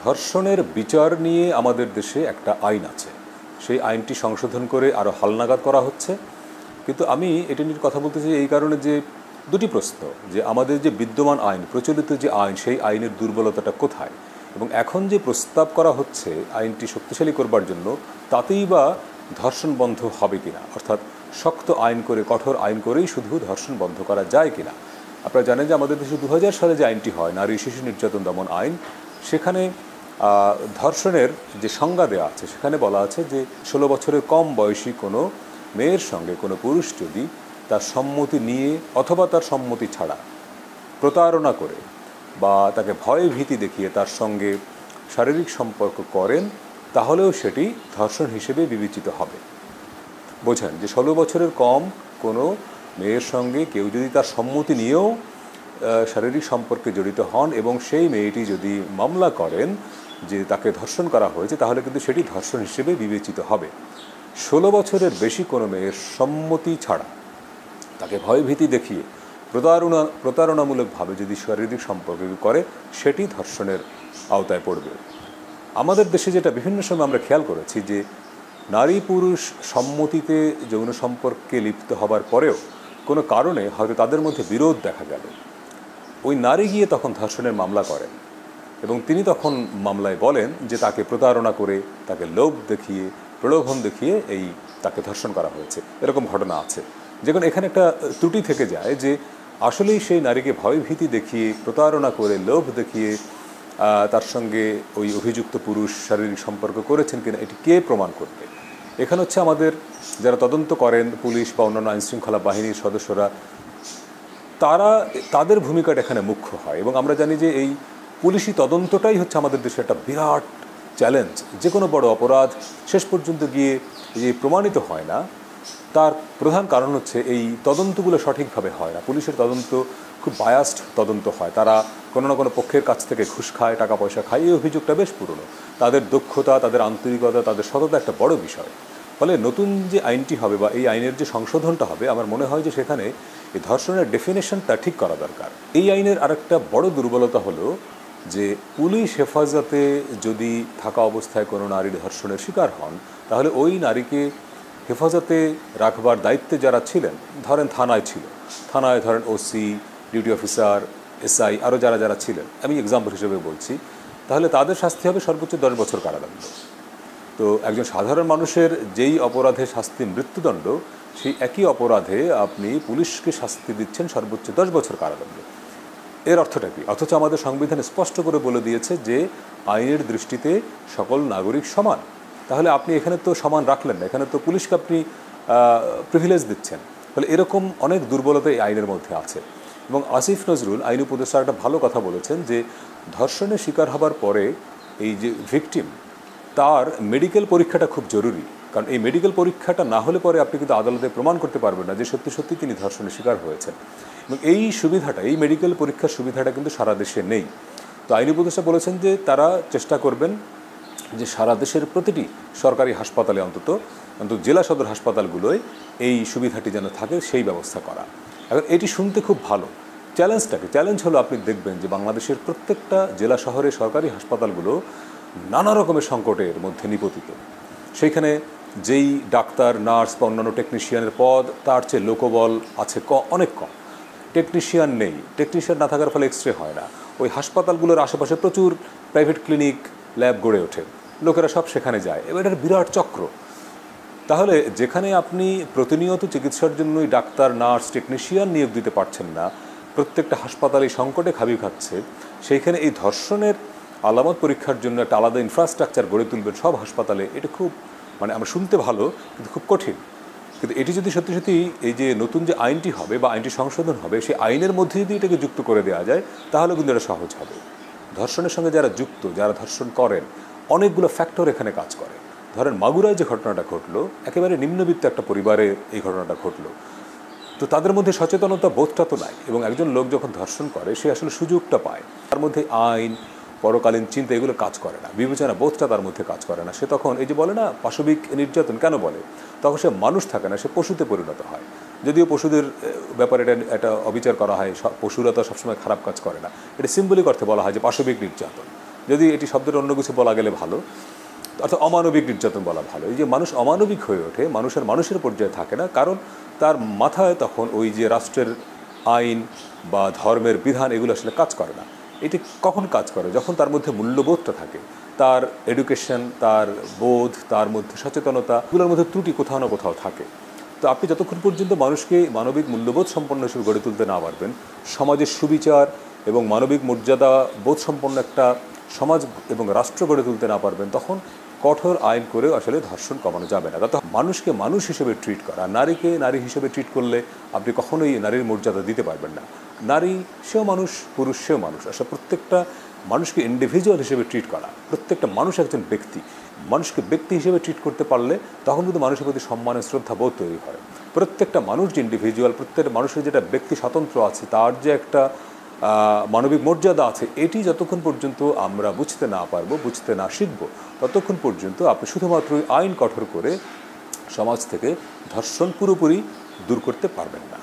ধর্ষণের বিচার নিয়ে আমাদের দেশে একটা আইন আছে, সেই আইনটি সংশোধন করে আরও হালনাগাদ করা হচ্ছে। কিন্তু আমি এটা নিয়ে কথা বলতে চাই এই কারণে যে দুটি প্রশ্ন, যে আমাদের যে বিদ্যমান আইন, প্রচলিত যে আইন, সেই আইনের দুর্বলতাটা কোথায়, এবং এখন যে প্রস্তাব করা হচ্ছে আইনটি শক্তিশালী করবার জন্য, তাতেই বা ধর্ষণ বন্ধ হবে কিনা, অর্থাৎ শক্ত আইন করে, কঠোর আইন করেই শুধু ধর্ষণ বন্ধ করা যায় কিনা। আপনারা জানেন যে আমাদের দেশে 2000 সালে যে আইনটি হয়, নারী শিশু নির্যাতন দমন আইন, সেখানে ধর্ষণের যে সংজ্ঞা দেওয়া আছে সেখানে বলা আছে যে 16 বছরের কম বয়সী কোনো মেয়ের সঙ্গে কোনো পুরুষ যদি তার সম্মতি নিয়ে অথবা তার সম্মতি ছাড়া প্রতারণা করে বা তাকে ভয় ভীতি দেখিয়ে তার সঙ্গে শারীরিক সম্পর্ক করেন, তাহলেও সেটি ধর্ষণ হিসেবে বিবেচিত হবে। বোঝেন যে 16 বছরের কম কোনো মেয়ের সঙ্গে কেউ যদি তার সম্মতি নিয়েও শারীরিক সম্পর্কে জড়িত হন এবং সেই মেয়েটি যদি মামলা করেন যে তাকে ধর্ষণ করা হয়েছে, তাহলে কিন্তু সেটি ধর্ষণ হিসেবে বিবেচিত হবে। 16 বছরের বেশি কোনো মেয়ের সম্মতি ছাড়া তাকে ভয়ভীতি দেখিয়ে প্রতারণামূলকভাবে যদি শারীরিক সম্পর্ক করে, সেটি ধর্ষণের আওতায় পড়বে। আমাদের দেশে যেটা বিভিন্ন সময় আমরা খেয়াল করেছি যে নারী পুরুষ সম্মতিতে যৌন সম্পর্কে লিপ্ত হবার পরেও কোনো কারণে হয়তো তাদের মধ্যে বিরোধ দেখা গেল, ওই নারী গিয়ে তখন ধর্ষণের মামলা করেন এবং তিনি তখন মামলায় বলেন যে তাকে প্রতারণা করে, তাকে লোভ দেখিয়ে, প্রলোভন দেখিয়ে তাকে ধর্ষণ করা হয়েছে। এরকম ঘটনা আছে। যেখানে এখানে একটা ত্রুটি থেকে যায় যে আসলেই সেই নারীকে ভয়ভীতি দেখিয়ে, প্রতারণা করে, লোভ দেখিয়ে তার সঙ্গে ওই অভিযুক্ত পুরুষ শারীরিক সম্পর্ক করেছেন কিনা এটি কে প্রমাণ করবে। এখানে হচ্ছে আমাদের যারা তদন্ত করেন, পুলিশ বা অন্যান্য আইনশৃঙ্খলা বাহিনীর সদস্যরা, তাদের ভূমিকাটা এখানে মুখ্য হয়। এবং আমরা জানি যে এই পুলিশি তদন্তটাই হচ্ছে আমাদের দেশে একটা বিরাট চ্যালেঞ্জ। যে কোনো বড় অপরাধ শেষ পর্যন্ত গিয়ে যে প্রমাণিত হয় না, তার প্রধান কারণ হচ্ছে এই তদন্তগুলো সঠিকভাবে হয় না। পুলিশের তদন্ত খুব বায়াসড তদন্ত হয়, তারা কোনো না কোনো পক্ষের কাছ থেকে ঘুষ খায়, টাকা পয়সা খায়। এই অভিযোগটা বেশ পুরনো। তাদের দক্ষতা, তাদের আন্তরিকতা, তাদের সততা একটা বড় বিষয়। ফলে নতুন যে আইনটি হবে বা এই আইনের যে সংশোধনটা হবে, আমার মনে হয় যে সেখানে এই ধর্ষণের ডেফিনেশনটা ঠিক করা দরকার। এই আইনের আরেকটা বড় দুর্বলতা হলো যে পুলিশ হেফাজতে যদি থাকা অবস্থায় কোনো নারী ধর্ষণের শিকার হন, তাহলে ওই নারীকে হেফাজতে রাখবার দায়িত্বে যারা ছিলেন, ধরেন থানায় ছিল, থানায় ধরেন ওসি, ডিউটি অফিসার, এসআই, আরও যারা ছিলেন, আমি এক্সাম্পল হিসেবে বলছি, তাহলে তাদের শাস্তি হবে সর্বোচ্চ 10 বছর কারাদণ্ড। তো একজন সাধারণ মানুষের যেই অপরাধে শাস্তি মৃত্যুদণ্ড, সেই একই অপরাধে আপনি পুলিশকে শাস্তি দিচ্ছেন সর্বোচ্চ 10 বছর কারাদণ্ড। এর অর্থটা কি? অথচ আমাদের সংবিধানে স্পষ্ট করে বলে দিয়েছে যে আইনের দৃষ্টিতে সকল নাগরিক সমান। তাহলে আপনি এখানে তো সমান রাখলেন না, এখানে তো পুলিশকে আপনি প্রিভিলেজ দিচ্ছেন। তাহলে এরকম অনেক দুর্বলতা এই আইনের মধ্যে আছে। এবং আসিফ নজরুল আইন উপদেষ্টা একটা ভালো কথা বলেছেন যে ধর্ষণের শিকার হবার পরে এই যে ভিকটিম, তার মেডিকেল পরীক্ষাটা খুব জরুরি। কারণ এই মেডিকেল পরীক্ষাটা না হলে পরে আপনি কিন্তু আদালতে প্রমাণ করতে পারবেন না যে সত্যি সত্যি তিনি ধর্ষণের শিকার হয়েছেন। এবং এই সুবিধাটা, এই মেডিকেল পরীক্ষার সুবিধাটা কিন্তু সারা দেশে নেই। তো আইন উপদেষ্টা বলেছেন যে তারা চেষ্টা করবেন যে সারা দেশের প্রতিটি সরকারি হাসপাতালে, অন্তত জেলা সদর হাসপাতালগুলোয় এই সুবিধাটি যেন থাকে, সেই ব্যবস্থা করা। এখন এটি শুনতে খুব ভালো। চ্যালেঞ্জ হলো আপনি দেখবেন যে বাংলাদেশের প্রত্যেকটা জেলা শহরে সরকারি হাসপাতালগুলো নানা রকমের সংকটের মধ্যে নিপতিত। সেইখানে যেই ডাক্তার, নার্স বা অন্যান্য টেকনিশিয়ানের পদ, তার চেয়ে লোকবল আছে অনেক কম। টেকনিশিয়ান নেই, টেকনিশিয়ান না থাকার ফলে এক্সরে হয় না। ওই হাসপাতালগুলোর আশেপাশে প্রচুর প্রাইভেট ক্লিনিক, ল্যাব গড়ে ওঠে, লোকেরা সব সেখানে যায়। এবার এটার বিরাট চক্র। তাহলে যেখানে আপনি প্রতিনিয়ত চিকিৎসার জন্যই ডাক্তার, নার্স, টেকনিশিয়ান নিয়োগ দিতে পারছেন না, প্রত্যেকটা হাসপাতালে সংকটে খাবি খাচ্ছে, সেইখানে এই ধর্ষণের আলামত পরীক্ষার জন্য একটা আলাদা ইনফ্রাস্ট্রাকচার গড়ে তুলবেন সব হাসপাতালে। এটা খুব আমরা শুনতে ভালো, কিন্তু খুব কঠিন। কিন্তু এটি যদি সত্যি সত্যি এই যে নতুন যে আইনটি হবে বা আইনটি সংশোধন হবে, সেই আইনের মধ্যে যদি এটাকে যুক্ত করে দেওয়া যায়, তাহলে কিন্তু এটা সহজ হবে। ধর্ষণের সঙ্গে যারা যুক্ত, যারা ধর্ষণ করেন, অনেকগুলো ফ্যাক্টর এখানে কাজ করে। ধরেন মাগুরায় যে ঘটনাটা ঘটলো, একেবারে নিম্নবিত্ত একটা পরিবারে এই ঘটনাটা ঘটলো। তো তাদের মধ্যে সচেতনতা বোধটা তো নাই। এবং একজন লোক যখন ধর্ষণ করে, সে আসলে সুযোগটা পায়, তার মধ্যে আইন, পরকালীন চিন্তা এগুলো কাজ করে না, বিবেচনা বোধটা তার মধ্যে কাজ করে না। সে তখন এই যে বলে না পাশবিক নির্যাতন কেন বলে, তখন সে মানুষ থাকে না, সে পশুতে পরিণত হয়। যদিও পশুদের ব্যাপারে এটা অবিচার করা হয়, পশুরা তো সবসময় খারাপ কাজ করে না, এটা সিম্বলিক অর্থে বলা হয় যে পাশবিক নির্যাতন। যদি এটি শব্দের অন্য কিছু বলা গেলে ভালো, অর্থাৎ অমানবিক নির্যাতন বলা ভালো। এই যে মানুষ অমানবিক হয়ে ওঠে, মানুষের পর্যায়ে থাকে না, কারণ তার মাথায় তখন ওই যে রাষ্ট্রের আইন বা ধর্মের বিধান এগুলো আসলে কাজ করে না। এটি কখন কাজ করে? যখন তার মধ্যে মূল্যবোধটা থাকে, তার এডুকেশন, তার বোধ, তার মধ্যে সচেতনতা, এগুলোর মধ্যে ত্রুটি কোথাও না কোথাও থাকে। তো আপনি যতক্ষণ পর্যন্ত মানুষকে মানবিক মূল্যবোধ সম্পন্ন হিসেবে গড়ে তুলতে না পারবেন, সমাজের সুবিচার এবং মানবিক মর্যাদা বোধ সম্পন্ন একটা সমাজ এবং রাষ্ট্র গড়ে তুলতে না পারবেন, তখন কঠোর আইন করেও আসলে ধর্ষণ কমানো যাবে না। তখন মানুষকে মানুষ হিসেবে ট্রিট করা, নারীকে নারী হিসেবে ট্রিট করলে আপনি কখনোই নারীর মর্যাদা দিতে পারবেন না। নারী সেও মানুষ, পুরুষ সেও মানুষ। আসলে প্রত্যেকটা মানুষকে ইন্ডিভিজুয়াল হিসেবে ট্রিট করা, প্রত্যেকটা মানুষ একজন ব্যক্তি, মানুষকে ব্যক্তি হিসেবে ট্রিট করতে পারলে তখন কিন্তু মানুষের প্রতি সম্মানের শ্রদ্ধাবোধ তৈরি হয়। প্রত্যেকটা মানুষ যে ইন্ডিভিজুয়াল, প্রত্যেকটা মানুষের যেটা ব্যক্তি স্বাতন্ত্র্য আছে, তার যে একটা মানবিক মর্যাদা আছে, এটি যতক্ষণ পর্যন্ত আমরা বুঝতে না পারবো, বুঝতে না শিখব, ততক্ষণ পর্যন্ত আপনি শুধুমাত্র আইন কঠোর করে সমাজ থেকে ধর্ষণ পুরোপুরি দূর করতে পারবেন না।